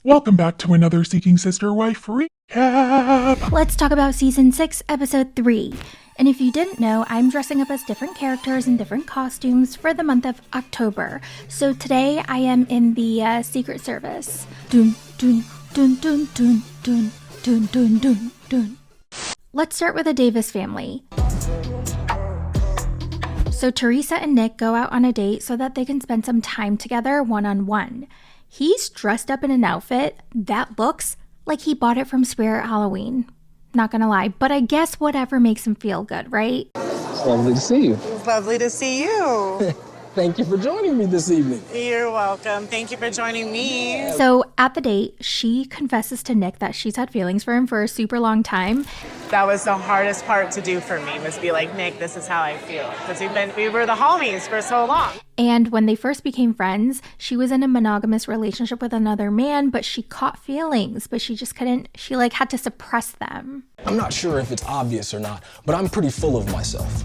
Welcome back to another Seeking Sister Wife recap. Let's talk about Season 6, Episode 3. And if you didn't know, I'm dressing up as different characters in different costumes for the month of October. So today I am in the Secret Service. Dun, dun, dun, dun, dun, dun, dun, dun, dun, dun. Let's start with the Davis family. So Teresa and Nick go out on a date so that they can spend some time together one-on-one. He's dressed up in an outfit that looks like he bought it from Spirit Halloween. Not gonna lie, but I guess whatever makes him feel good, right? It's lovely to see you. It's lovely to see you. Thank you for joining me this evening. You're welcome. Thank you for joining me. So at the date, she confesses to Nick that she's had feelings for him for a super long time. That was the hardest part to do for me, was be like, Nick, this is how I feel. Because we were the homies for so long. And when they first became friends, she was in a monogamous relationship with another man, but she caught feelings, but she just couldn't, she had to suppress them. I'm not sure if it's obvious or not, but I'm pretty full of myself.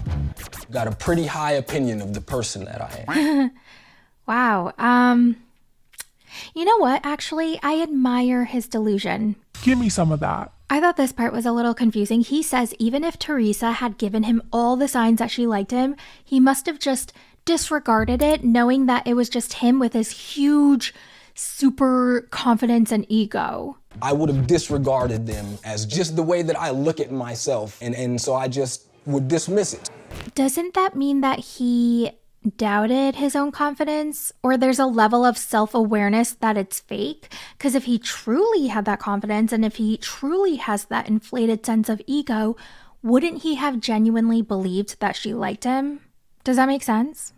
Got a pretty high opinion of the person that I am. Wow. You know what? Actually, I admire his delusion. Give me some of that. I thought this part was a little confusing. He says even if Teresa had given him all the signs that she liked him, he must have just disregarded it, knowing that it was just him with his huge super confidence and ego. I would have disregarded them as just the way that I look at myself, and so I just would dismiss it. Doesn't that mean that he doubted his own confidence, or there's a level of self-awareness that it's fake? Because if he truly had that confidence and if he truly has that inflated sense of ego, wouldn't he have genuinely believed that she liked him? Does that make sense?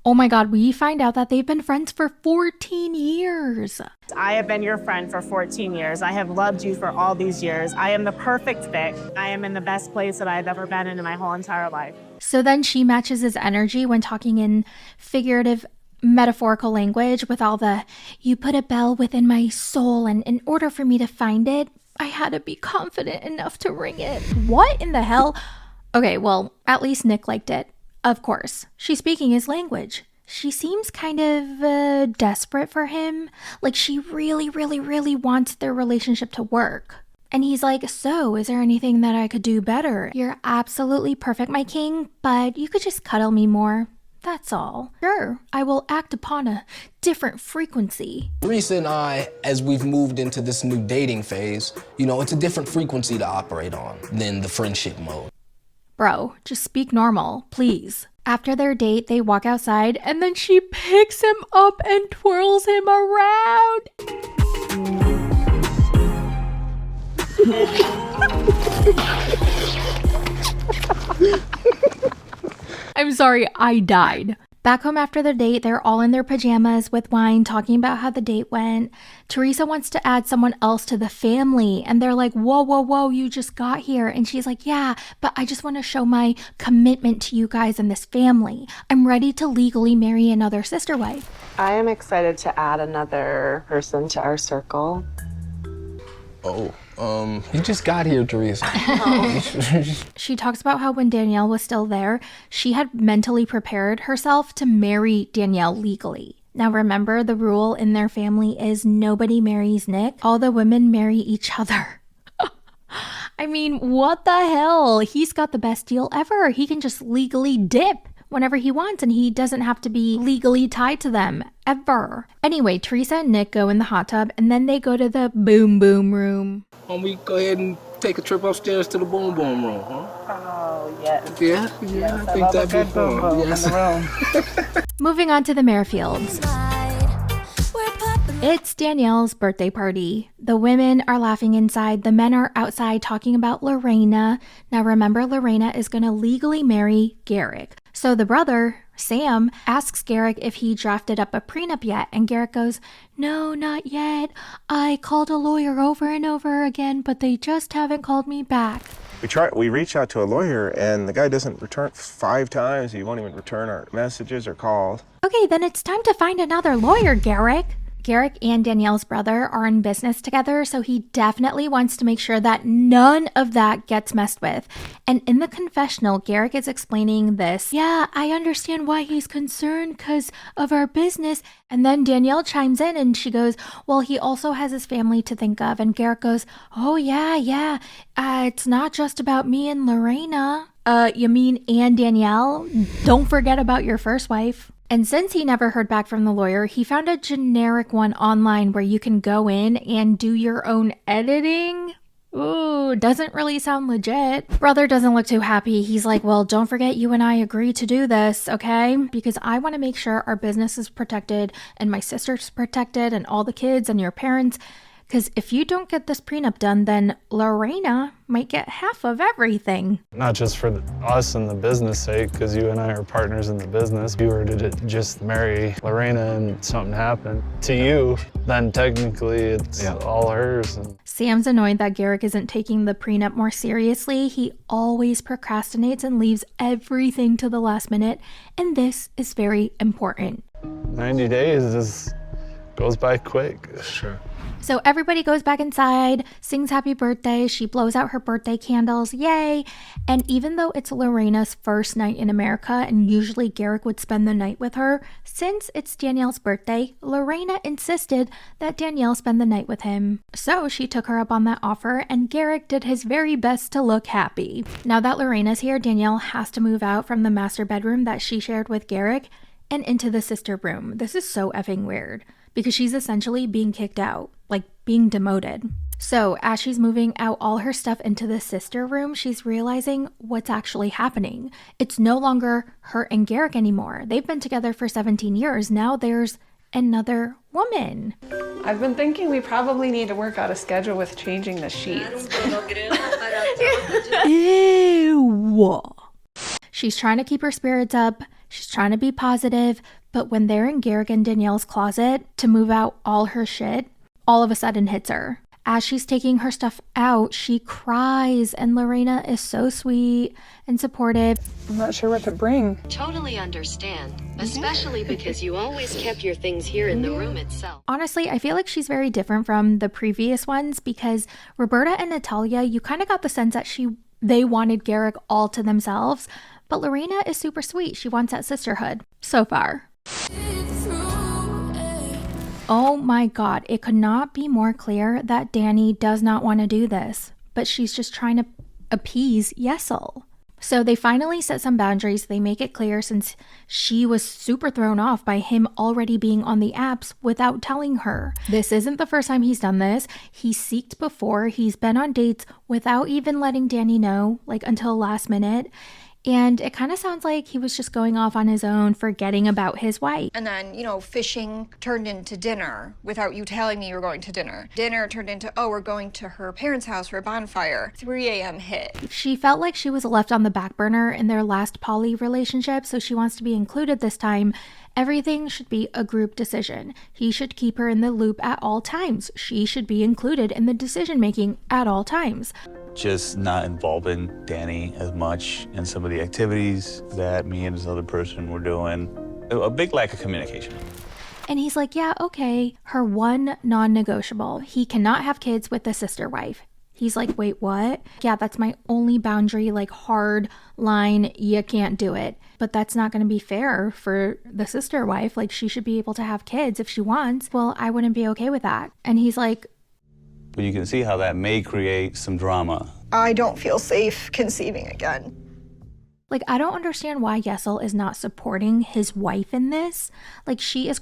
Oh my God, we find out that they've been friends for 14 years. I have been your friend for 14 years. I have loved you for all these years. I am the perfect fit. I am in the best place that I've ever been in my whole entire life. So then she matches his energy when talking in figurative, metaphorical language with all the, you put a bell within my soul, and in order for me to find it, I had to be confident enough to ring it. What in the hell? Okay, well, at least Nick liked it. Of course, she's speaking his language. She seems kind of desperate for him. Like she really, really, really wants their relationship to work. And he's like, so is there anything that I could do better? You're absolutely perfect, my king, but you could just cuddle me more. That's all. Sure, I will act upon a different frequency. Teresa and I, as we've moved into this new dating phase, it's a different frequency to operate on than the friendship mode. Bro, just speak normal, please. After their date, they walk outside and then she picks him up and twirls him around. I'm sorry, I died. Back home after the date, they're all in their pajamas with wine talking about how the date went. Teresa wants to add someone else to the family, and they're like, whoa, whoa, whoa, you just got here. And she's like, yeah, but I just want to show my commitment to you guys and this family. I'm ready to legally marry another sister wife. I am excited to add another person to our circle. You just got here, Teresa. She talks about how when Danielle was still there, she had mentally prepared herself to marry Danielle legally. Now remember, the rule in their family is nobody marries Nick. All the women marry each other. I mean, what the hell? He's got the best deal ever. He can just legally dip whenever he wants, and he doesn't have to be legally tied to them, ever. Anyway, Teresa and Nick go in the hot tub, and then they go to the boom boom room. Why don't we go ahead and take a trip upstairs to the boom boom room, huh? Oh, yes. Yeah, I think that'd be fun. Yes. Moving on to the Merrifields. It's Danielle's birthday party. The women are laughing inside. The men are outside talking about Lorena. Now remember, Lorena is going to legally marry Garrick. So the brother, Sam, asks Garrick if he drafted up a prenup yet. And Garrick goes, no, not yet. I called a lawyer over and over again, but they just haven't called me back. We reach out to a lawyer and the guy doesn't return 5 times. He won't even return our messages or calls. Okay, then it's time to find another lawyer, Garrick. Garrick and Danielle's brother are in business together, so he definitely wants to make sure that none of that gets messed with. And in the confessional, Garrick is explaining this. Yeah, I understand why he's concerned because of our business. And then Danielle chimes in and she goes, well, he also has his family to think of. And Garrick goes, oh, yeah. It's not just about me and Lorena. You mean and Danielle? Don't forget about your first wife. And since he never heard back from the lawyer, he found a generic one online where you can go in and do your own editing. Ooh, doesn't really sound legit. Brother doesn't look too happy. He's like, well, don't forget you and I agreed to do this, okay? Because I want to make sure our business is protected and my sister's protected and all the kids and your parents. Because if you don't get this prenup done, then Lorena might get half of everything. Not just for us and the business sake, because you and I are partners in the business. If you were to just marry Lorena and something happened to you, then technically it's all hers. Sam's annoyed that Garrick isn't taking the prenup more seriously. He always procrastinates and leaves everything to the last minute, and this is very important. 90 days just goes by quick. Sure. So everybody goes back inside, sings happy birthday, she blows out her birthday candles, yay! And even though it's Lorena's first night in America and usually Garrick would spend the night with her, since it's Danielle's birthday, Lorena insisted that Danielle spend the night with him. So she took her up on that offer and Garrick did his very best to look happy. Now that Lorena's here, Danielle has to move out from the master bedroom that she shared with Garrick and into the sister room. This is so effing weird because she's essentially being kicked out, like being demoted. So as she's moving out all her stuff into the sister room, she's realizing what's actually happening. It's no longer her and Garrick anymore. They've been together for 17 years. Now there's another woman. I've been thinking we probably need to work out a schedule with changing the sheets. Ew. She's trying to keep her spirits up. She's trying to be positive. But when they're in Garrick and Danielle's closet to move out all her shit, all of a sudden hits her. As she's taking her stuff out, she cries, and Lorena is so sweet and supportive. I'm not sure what to bring. Totally understand, especially because you always kept your things here in the room itself. Honestly, I feel like she's very different from the previous ones because Roberta and Natalia, you kind of got the sense that they wanted Garrick all to themselves, but Lorena is super sweet. She wants that sisterhood so far. Oh my God, it could not be more clear that Danny does not want to do this, but she's just trying to appease Yesel. So they finally set some boundaries. They make it clear since she was super thrown off by him already being on the apps without telling her. This isn't the first time he's done this. He seeked before. He's been on dates without even letting Danny know, like until last minute. And it kind of sounds like he was just going off on his own, forgetting about his wife. And then, fishing turned into dinner without you telling me you were going to dinner. Dinner turned into, we're going to her parents' house for a bonfire. 3 a.m. hit. She felt like she was left on the back burner in their last poly relationship, so she wants to be included this time. Everything should be a group decision. He should keep her in the loop at all times. She should be included in the decision-making at all times. Just not involving Danny as much in some of the activities that me and this other person were doing. A big lack of communication. And he's like, yeah, okay. Her one non-negotiable. He cannot have kids with the sister wife. He's like, wait, what? Yeah, that's my only boundary, like hard line. You can't do it. But that's not going to be fair for the sister wife. Like, she should be able to have kids if she wants. Well, I wouldn't be okay with that. And he's like, but you can see how that may create some drama. I don't feel safe conceiving again. Like, I don't understand why Yesel is not supporting his wife in this. Like, she is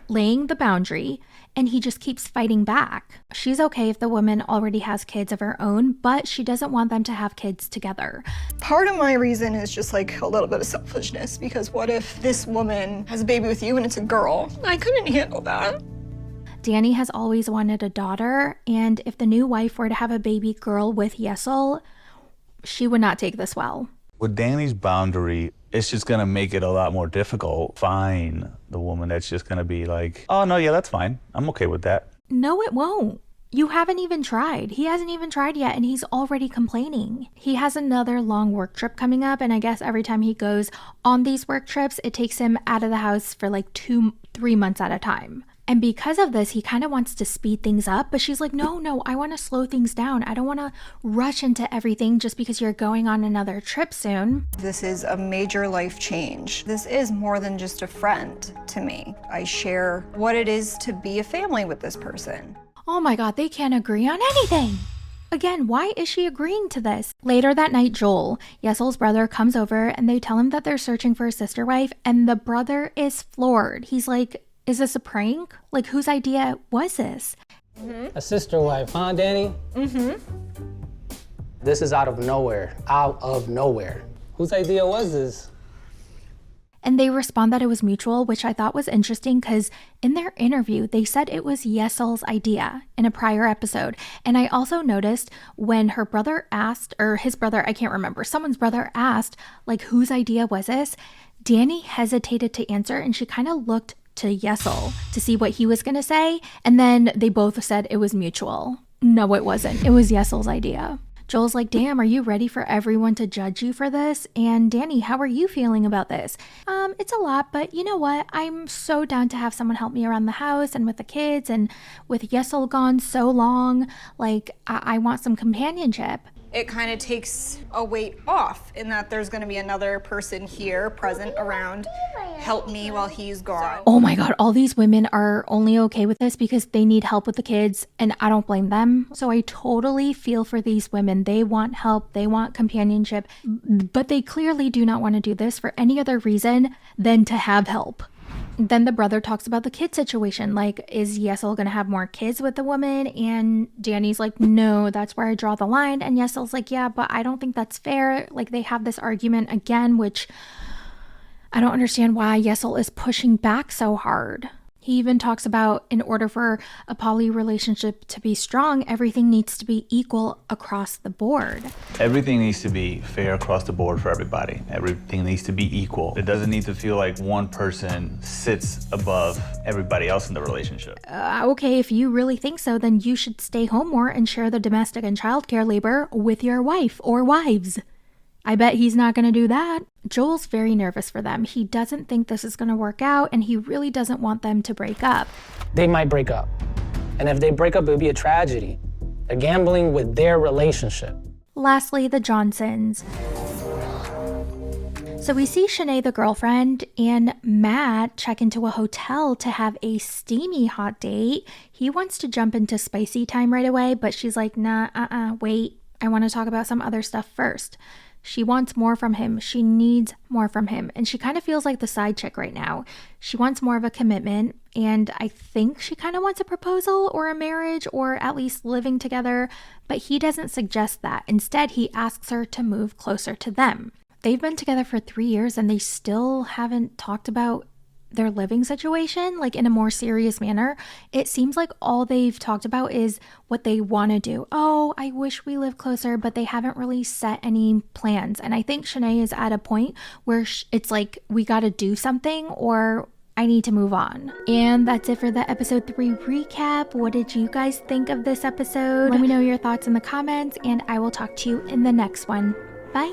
laying the boundary and he just keeps fighting back. She's okay if the woman already has kids of her own, but she doesn't want them to have kids together. Part of my reason is just like a little bit of selfishness, because what if this woman has a baby with you and it's a girl? I couldn't handle that. Danny has always wanted a daughter, and if the new wife were to have a baby girl with Yesel, she would not take this well. With Danny's boundary, it's just gonna make it a lot more difficult. Find the woman that's just gonna be like, oh no, yeah, that's fine. I'm okay with that. No, it won't. You haven't even tried. He hasn't even tried yet, and he's already complaining. He has another long work trip coming up, and I guess every time he goes on these work trips, it takes him out of the house for like 2-3 months at a time. And because of this, he kind of wants to speed things up, but she's like, no, I want to slow things down. I don't want to rush into everything just because you're going on another trip soon. This is a major life change. This is more than just a friend to me. I share what it is to be a family with this person. Oh my God, they can't agree on anything. Again, why is she agreeing to this? Later that night, Joel, Yesel's brother, comes over and they tell him that they're searching for a sister wife, and the brother is floored. He's like, is this a prank? Like, whose idea was this? A sister wife, huh, Danny? This is out of nowhere. Out of nowhere. Whose idea was this? And they respond that it was mutual, which I thought was interesting because in their interview, they said it was Yesel's idea in a prior episode. And I also noticed when her brother asked, or his brother, I can't remember, someone's brother asked, like, whose idea was this? Danny hesitated to answer, and she kind of looked to Yesel to see what he was going to say. And then they both said it was mutual. No, it wasn't. It was Yesel's idea. Joel's like, damn, are you ready for everyone to judge you for this? And Danny, how are you feeling about this? It's a lot, but you know what? I'm so down to have someone help me around the house and with the kids, and with Yesel gone so long, like, I want some companionship. It kind of takes a weight off in that there's going to be another person here present around, help me while he's gone. Oh my God, all these women are only okay with this because they need help with the kids, and I don't blame them. So I totally feel for these women. They want help, they want companionship, but they clearly do not want to do this for any other reason than to have help. Then the brother talks about the kid situation. Like, is Yesel going to have more kids with the woman? And Danny's like, no, that's where I draw the line. And Yesel's like, yeah, but I don't think that's fair. Like, they have this argument again, which I don't understand why Yesel is pushing back so hard. He even talks about in order for a poly relationship to be strong, everything needs to be equal across the board. Everything needs to be fair across the board for everybody. Everything needs to be equal. It doesn't need to feel like one person sits above everybody else in the relationship. Okay, if you really think so, then you should stay home more and share the domestic and childcare labor with your wife or wives. I bet he's not going to do that. Joel's very nervous for them. He doesn't think this is going to work out, and he really doesn't want them to break up. They might break up. And if they break up, it would be a tragedy. They're gambling with their relationship. Lastly, the Johnsons. So we see Shanae, the girlfriend, and Matt check into a hotel to have a steamy hot date. He wants to jump into spicy time right away, but she's like, nah, wait. I want to talk about some other stuff first. She wants more from him. She needs more from him. And she kind of feels like the side chick right now. She wants more of a commitment. And I think she kind of wants a proposal or a marriage or at least living together. But he doesn't suggest that. Instead, he asks her to move closer to them. They've been together for 3 years and they still haven't talked about their living situation, like in a more serious manner. It seems like all they've talked about is what they want to do. Oh, I wish we lived closer, but they haven't really set any plans. And I think Shanae is at a point where it's like, we got to do something or I need to move on. And that's it for the episode 3 recap. What did you guys think of this episode? Let me know your thoughts in the comments and I will talk to you in the next one. Bye.